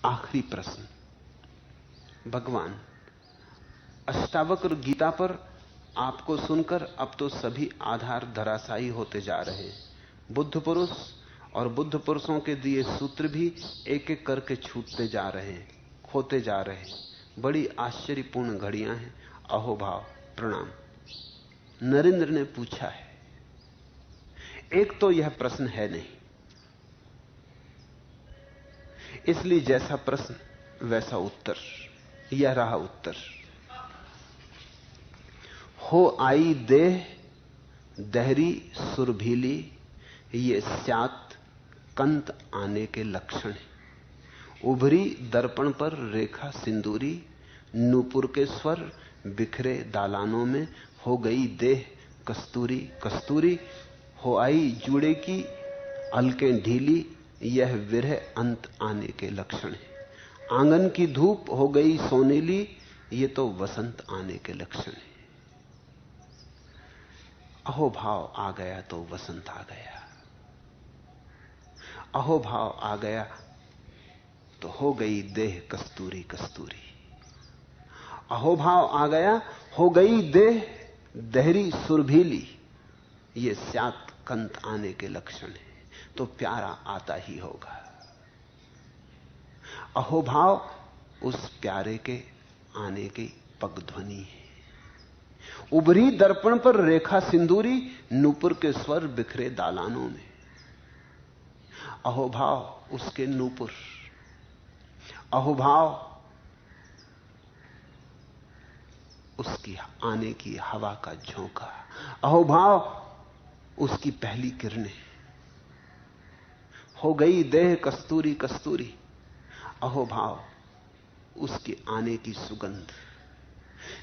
आखिरी प्रश्न। भगवान, अष्टावक्र गीता पर आपको सुनकर अब तो सभी आधार धराशायी होते जा रहे हैं। बुद्ध पुरुष और बुद्ध पुरुषों के दिए सूत्र भी एक एक करके छूटते जा रहे हैं, खोते जा रहे हैं। बड़ी आश्चर्यपूर्ण घड़ियां हैं। अहोभाव, प्रणाम। नरेंद्र ने पूछा है। एक तो यह प्रश्न है नहीं, इसलिए जैसा प्रश्न वैसा उत्तर। यह रहा उत्तर। हो आई देह दहरी सुरभीली, ये स्यात कंत आने के लक्षण है। उभरी दर्पण पर रेखा सिंदूरी, नूपुर के स्वर बिखरे दालानों में। हो गई देह कस्तूरी कस्तूरी, हो आई जूड़े की अलकें ढीली, यह विरह अंत आने के लक्षण है। आंगन की धूप हो गई सोनीली, ये तो वसंत आने के लक्षण है। अहोभाव आ गया तो वसंत आ गया। अहोभाव आ गया तो हो गई देह कस्तूरी कस्तूरी। अहोभाव आ गया, हो गई देह दहरी सुरभीली, ये स्यात कंत आने के लक्षण है। तो प्यारा आता ही होगा। अहोभाव उस प्यारे के आने की पगध्वनि है। उभरी दर्पण पर रेखा सिंदूरी, नूपुर के स्वर बिखरे दालानों में। अहोभाव उसके नूपुर, अहोभाव उसकी आने की हवा का झोंका, अहोभाव उसकी पहली किरणें। हो गई देह कस्तूरी कस्तूरी, अहोभाव उसके आने की सुगंध।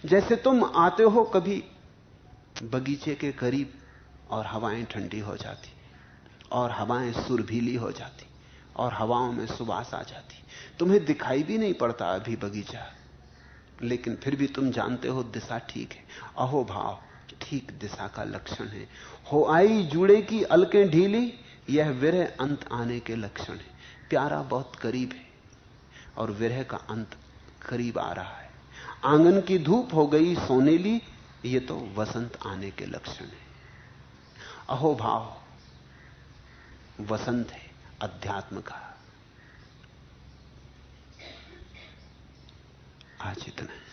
जैसे तुम आते हो कभी बगीचे के करीब और हवाएं ठंडी हो जाती और हवाएं सुरभीली हो जाती और हवाओं में सुवास आ जाती। तुम्हें दिखाई भी नहीं पड़ता अभी बगीचा, लेकिन फिर भी तुम जानते हो दिशा ठीक है। अहोभाव ठीक दिशा का लक्षण है। हो आई जूड़े की अलकें ढीली, यह विरह अंत आने के लक्षण है। प्यारा बहुत करीब है और विरह का अंत करीब आ रहा है। आंगन की धूप हो गई सोनेली, ये तो वसंत आने के लक्षण है। अहोभाव वसंत है अध्यात्म का। आज इतना है।